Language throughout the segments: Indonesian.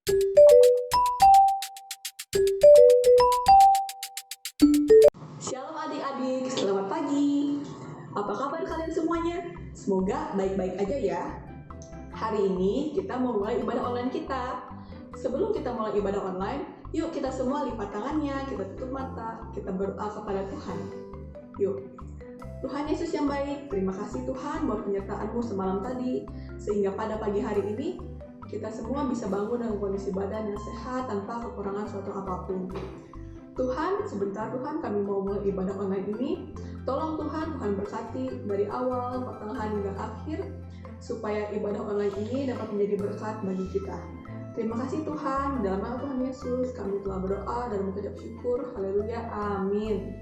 Shalom adik-adik, selamat pagi. Apa kabar kalian semuanya? Semoga baik-baik aja ya. Hari ini kita mau mulai ibadah online kita. Sebelum kita mulai ibadah online, yuk kita semua lipat tangannya, kita tutup mata, kita berdoa kepada Tuhan. Yuk. Tuhan Yesus yang baik, terima kasih Tuhan buat penyertaan-Mu semalam tadi, sehingga pada pagi hari ini kita semua bisa bangun dengan kondisi badan yang sehat tanpa kekurangan suatu apapun. Tuhan, sebentar Tuhan kami mau mulai ibadah online ini. Tolong Tuhan berkati dari awal, pertengahan hingga akhir, supaya ibadah online ini dapat menjadi berkat bagi kita. Terima kasih Tuhan, dalam nama Tuhan Yesus kami telah berdoa dan mengucap syukur. Haleluya, amin.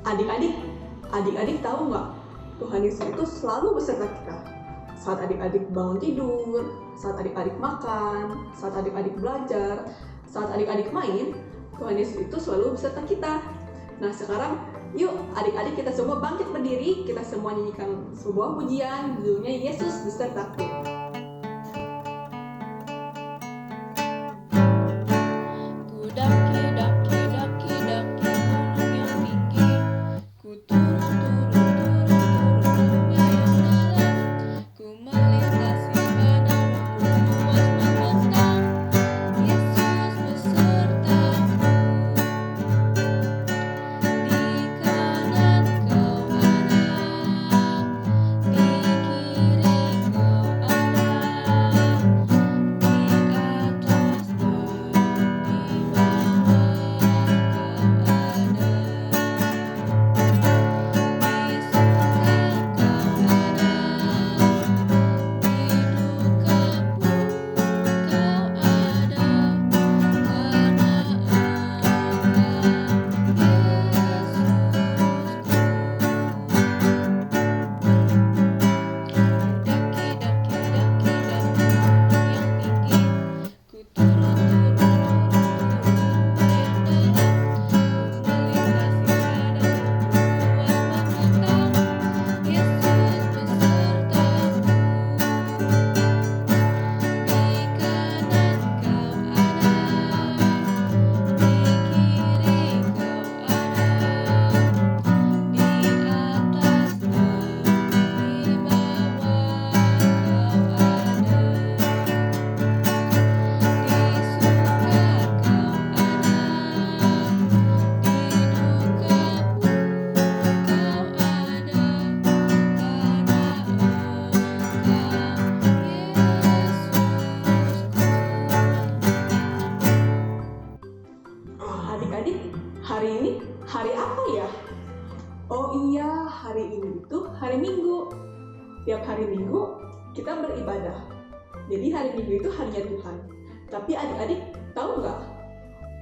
Adik-adik tahu nggak? Tuhan Yesus itu selalu beserta kita. Saat adik-adik bangun tidur, saat adik-adik makan, saat adik-adik belajar, saat adik-adik main, Tuhan Yesus itu selalu beserta kita. Nah sekarang yuk adik-adik kita semua bangkit berdiri, kita semua nyanyikan sebuah pujian judulnya Yesus Besertaku. Adik-adik, hari ini hari apa ya? Oh iya, hari ini itu hari Minggu. Tiap hari Minggu kita beribadah. Jadi hari Minggu itu harinya Tuhan. Tapi adik-adik tahu nggak?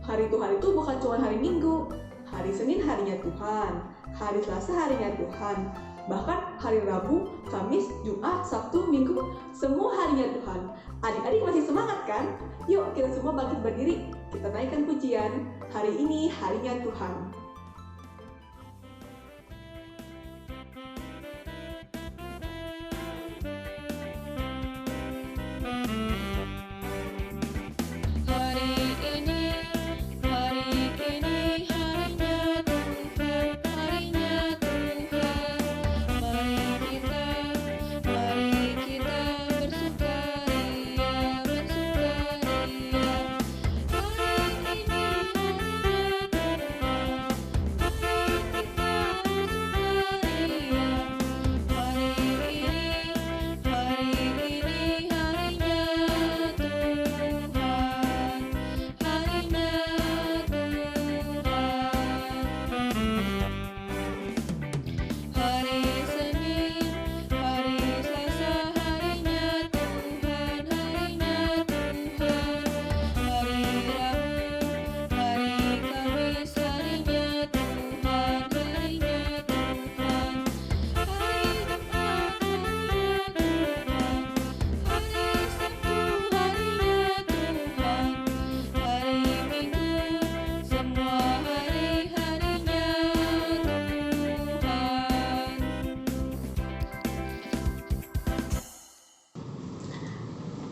Hari Tuhan itu bukan cuma hari Minggu. Hari Senin harinya Tuhan. Hari Selasa harinya Tuhan. Bahkan hari Rabu, Kamis, Jumat, Sabtu, Minggu, semua harinya Tuhan. Adik-adik masih semangat kan? Yuk kita semua bangkit berdiri. Kita naikkan pujian. Hari ini harinya Tuhan.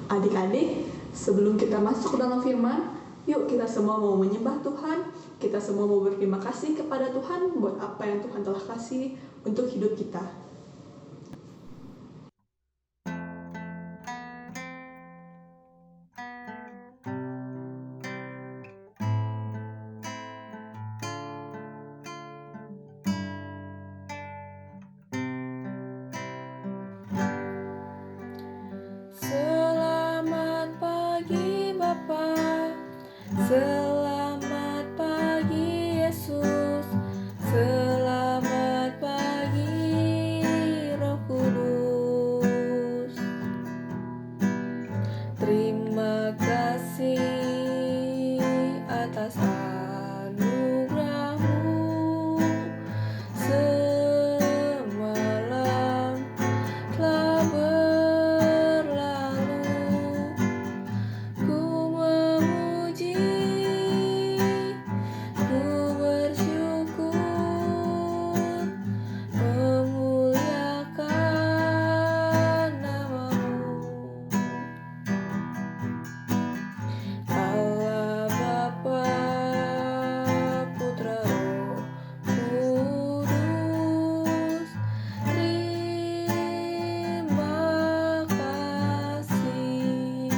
Adik-adik, Sebelum kita masuk ke dalam firman, yuk kita semua mau menyembah Tuhan, kita semua mau berterima kasih kepada Tuhan buat apa yang Tuhan telah kasih untuk hidup kita. Selamat pagi Yesus, selamat pagi Roh Kudus. Terima kasih atas anugerah-Mu. Semalam telah berlalu, ku memuji, ku bersyukur, memuliakan nama-Mu. Allah Bapa, Putra, Roh Kudus, terima kasih.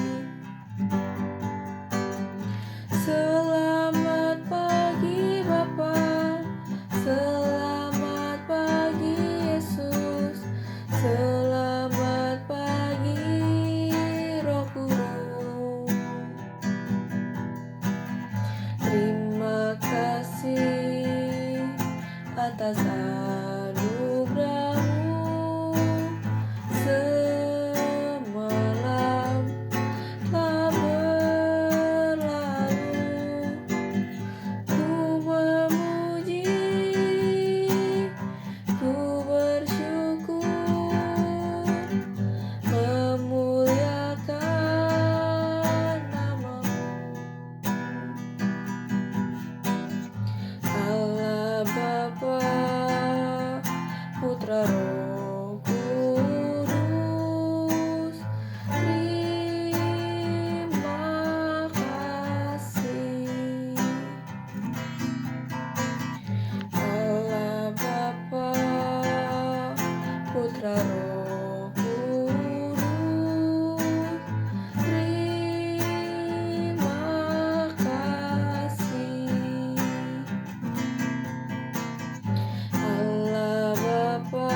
Selamat pagi Bapa, selamat pagi Yesus, selamat pagi Roh Kudus. Terima kasih atas anugerah-Mu. Semalam telah berlalu, ku memuji, ku bersyukur, memuliakan nama-Mu. Allah Bapa, Putra, Roh Kudus, terima kasih. Allah Bapa, Putra, Roh Kudus, terima kasih. Allah Bapa,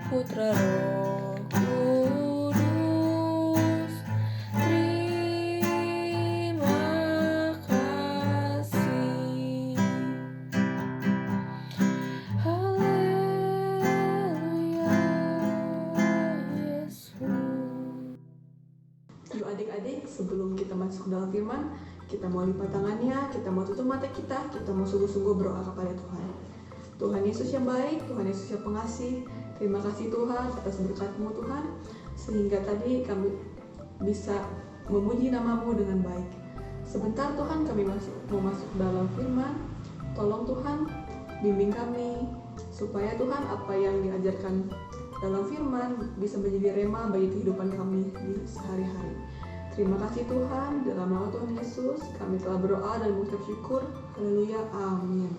Putra, Roh Kudus, terima kasih. Haleluya, Yesus. Yuk adik-adik, sebelum kita masuk ke dalam firman, kita mau lipat tangannya, kita mau tutup mata kita mau sungguh-sungguh berdoa kepada Tuhan. Tuhan Yesus yang baik, Tuhan Yesus yang pengasih, terima kasih Tuhan atas berkat-Mu Tuhan, sehingga tadi kami bisa memuji nama-Mu dengan baik. Sebentar Tuhan kami mau masuk dalam firman, tolong Tuhan bimbing kami, supaya Tuhan apa yang diajarkan dalam firman bisa menjadi rema bagi kehidupan kami di sehari-hari. Terima kasih Tuhan, dalam nama Tuhan Yesus kami telah berdoa dan mengucap syukur. Haleluya, amin.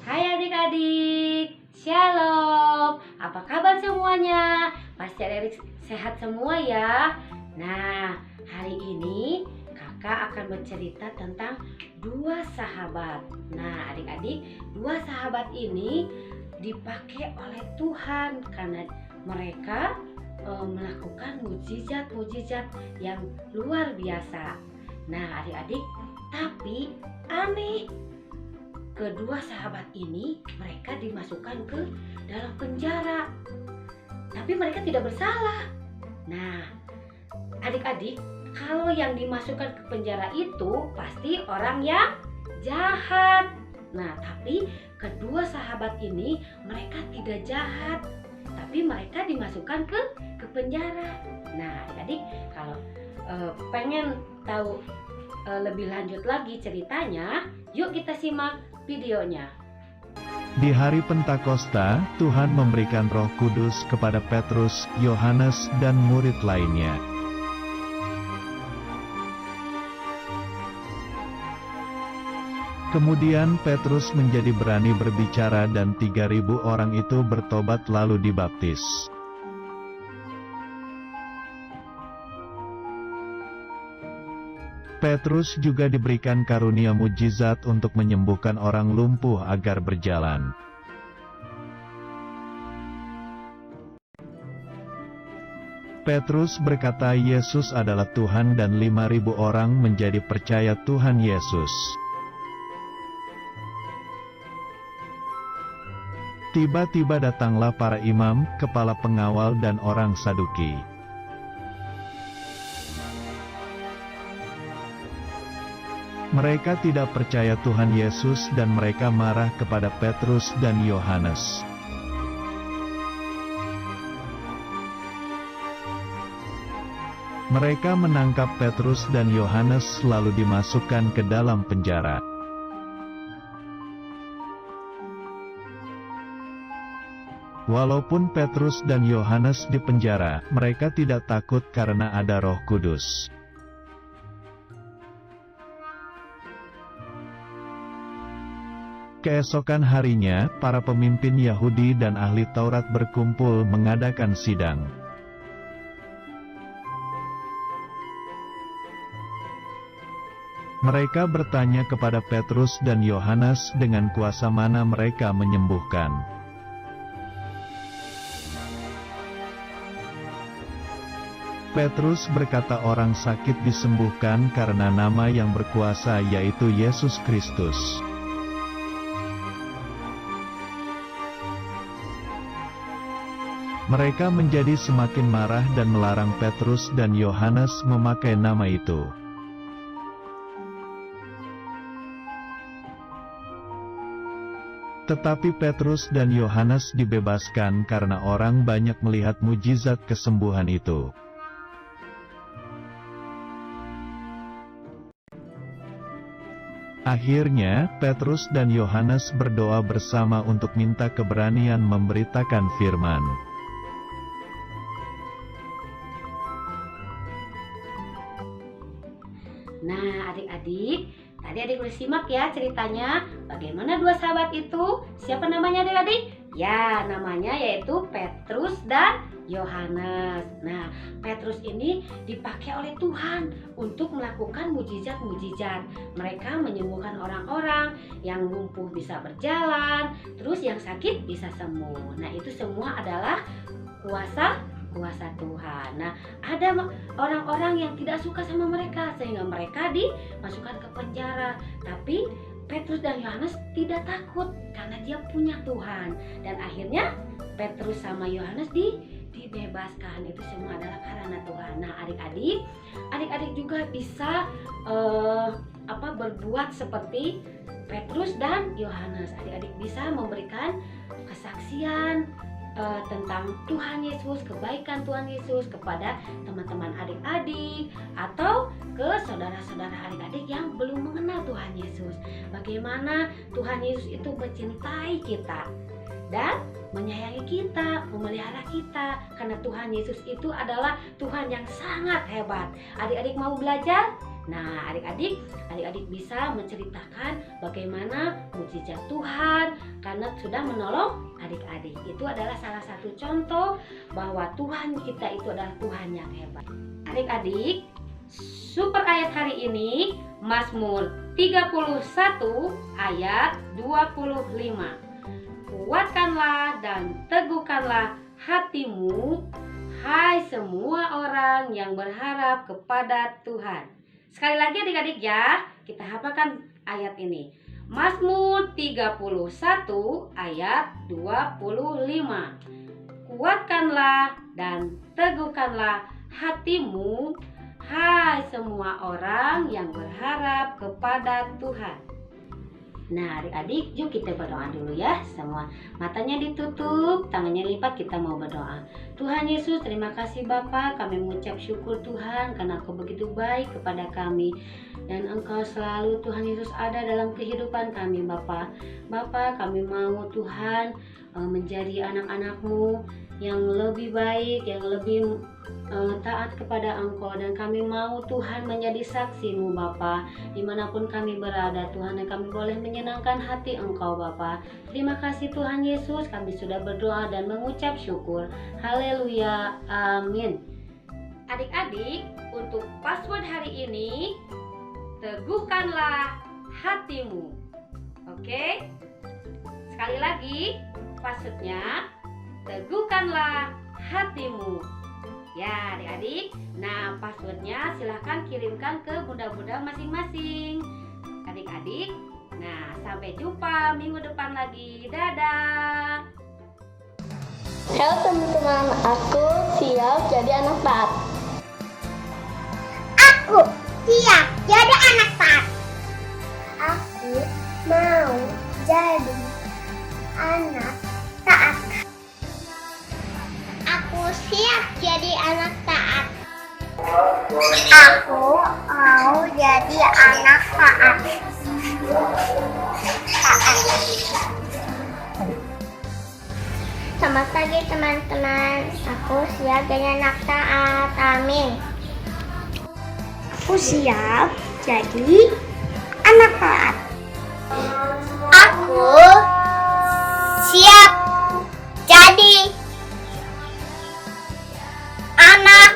Hai adik-adik, Shalom. Apa kabar semuanya? Pasti adik sehat semua ya. Nah, hari ini kakak akan bercerita tentang dua sahabat. Nah, adik-adik, dua sahabat ini dipakai oleh Tuhan karena mereka melakukan mujizat-mujizat yang luar biasa. Nah, adik-adik, tapi aneh, kedua sahabat ini mereka dimasukkan ke dalam penjara, tapi mereka tidak bersalah. Nah, adik-adik, kalau yang dimasukkan ke penjara itu pasti orang yang jahat. Nah, tapi kedua sahabat ini mereka tidak jahat, tapi mereka dimasukkan ke penjara. Nah, adik-adik, kalau pengen tahu lebih lanjut lagi ceritanya, yuk kita simak videonya. Di hari Pentakosta, Tuhan memberikan Roh Kudus kepada Petrus, Yohanes, dan murid lainnya. Kemudian Petrus menjadi berani berbicara dan 3.000 orang itu bertobat lalu dibaptis. Petrus juga diberikan karunia mujizat untuk menyembuhkan orang lumpuh agar berjalan. Petrus berkata Yesus adalah Tuhan dan 5.000 orang menjadi percaya Tuhan Yesus. Tiba-tiba datanglah para imam, kepala pengawal dan orang Saduki. Mereka tidak percaya Tuhan Yesus dan mereka marah kepada Petrus dan Yohanes. Mereka menangkap Petrus dan Yohanes lalu dimasukkan ke dalam penjara. Walaupun Petrus dan Yohanes di penjara, mereka tidak takut karena ada Roh Kudus. Keesokan harinya, para pemimpin Yahudi dan ahli Taurat berkumpul mengadakan sidang. Mereka bertanya kepada Petrus dan Yohanes dengan kuasa mana mereka menyembuhkan. Petrus berkata orang sakit disembuhkan karena nama yang berkuasa yaitu Yesus Kristus. Mereka menjadi semakin marah dan melarang Petrus dan Yohanes memakai nama itu. Tetapi Petrus dan Yohanes dibebaskan karena orang banyak melihat mujizat kesembuhan itu. Akhirnya, Petrus dan Yohanes berdoa bersama untuk minta keberanian memberitakan firman. Nah, adik-adik, tadi adik udah simak ya ceritanya bagaimana dua sahabat itu. Siapa namanya adik-adik? Ya, namanya yaitu Petrus dan Yohanes. Nah, Petrus ini dipakai oleh Tuhan untuk melakukan mujizat-mujizat. Mereka menyembuhkan orang-orang, yang lumpuh bisa berjalan, terus yang sakit bisa sembuh. Nah, itu semua adalah kuasa Tuhan. Nah, ada orang-orang yang tidak suka sama mereka sehingga mereka dimasukkan ke penjara. Tapi Petrus dan Yohanes tidak takut karena dia punya Tuhan. Dan akhirnya Petrus sama Yohanes dibebaskan. Itu semua adalah karena Tuhan. Nah, adik-adik juga bisa berbuat seperti Petrus dan Yohanes. Adik-adik bisa memberikan kesaksian tentang Tuhan Yesus, kebaikan Tuhan Yesus kepada teman-teman adik-adik atau ke saudara-saudara adik-adik yang belum mengenal Tuhan Yesus. Bagaimana Tuhan Yesus itu mencintai kita dan menyayangi kita, memelihara kita, karena Tuhan Yesus itu adalah Tuhan yang sangat hebat. Adik-adik mau belajar? Nah, adik-adik bisa menceritakan bagaimana mujizat Tuhan karena sudah menolong adik-adik. Itu adalah salah satu contoh bahwa Tuhan kita itu adalah Tuhan yang hebat. Adik-adik, super ayat hari ini Mazmur 31 ayat 25. Kuatkanlah dan teguhkanlah hatimu, hai semua orang yang berharap kepada Tuhan. Sekali lagi adik-adik ya, kita hafalkan ayat ini. Mazmur 31 ayat 25. Kuatkanlah dan teguhkanlah hatimu, hai semua orang yang berharap kepada Tuhan. Nah, adik-adik, yuk kita berdoa dulu ya. Semua matanya ditutup, tangannya lipat, kita mau berdoa. Tuhan Yesus, terima kasih Bapa, kami mengucap syukur Tuhan karena Engkau begitu baik kepada kami. Dan Engkau selalu Tuhan Yesus ada dalam kehidupan kami Bapa. Bapa, kami mau Tuhan menjadi anak-anak-Mu yang lebih baik, yang lebih taat kepada Engkau. Dan kami mau Tuhan menjadi saksi-Mu Bapa, dimanapun kami berada Tuhan, dan kami boleh menyenangkan hati Engkau Bapa. Terima kasih Tuhan Yesus, kami sudah berdoa dan mengucap syukur. Haleluya, amin. Adik-adik, untuk password hari ini, teguhkanlah hatimu. Oke? Sekali lagi, passwordnya, teguhkanlah hatimu. Ya adik-adik, nah passwordnya silahkan kirimkan ke bunda-bunda masing-masing. Adik-adik, nah sampai jumpa minggu depan lagi. Dadah. Halo teman-teman, aku siap jadi anak taat. Aku siap jadi anak taat. Aku mau jadi anak taat. Aku siap jadi anak taat. Aku mau jadi anak taat. Selamat pagi teman-teman. Aku siap jadi anak taat. Amin. Aku siap jadi anak taat. Aku siap jadi anak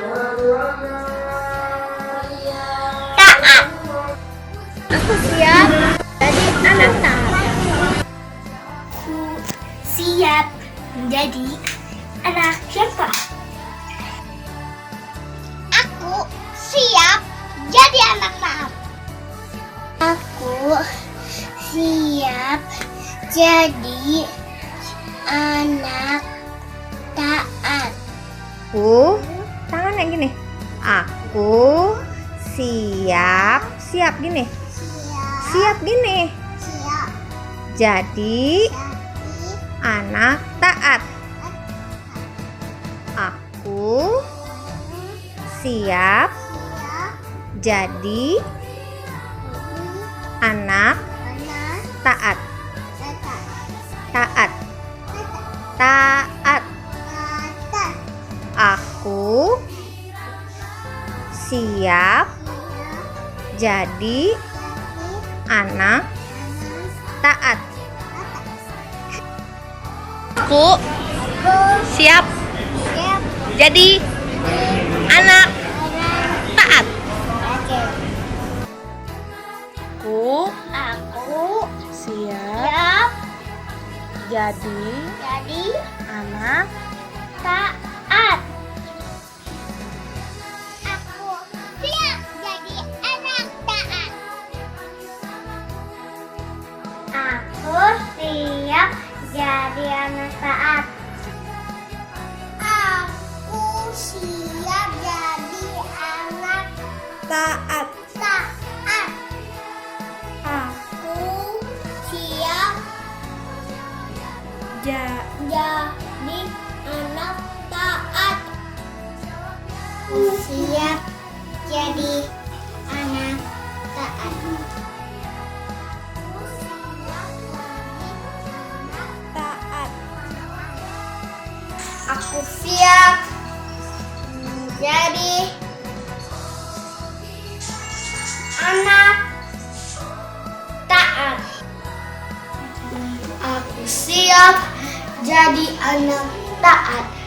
taat. Aku siap jadi anak taat. Aku siap menjadi anak siapa? Aku siap jadi anak taat. Aku siap jadi anak taat. Aku, tangannya gini. Aku siap gini. Siap gini. Siap Jadi jadi anak taat. Aku siap jadi anak anak taat. taat. Taat. Taat. Aku siap jadi anak taat. Aku siap Siap jadi anak taat. Aku siap jadi jadi anak taat. Aku siap jadi anak taat. Aku siap jadi anak taat. Aku siap jadi anak Taat. taat. Aku siap jadi anak taat. Siap jadi anak taat. Taat. Aku siap jadi anak taat. Aku siap jadi anak taat.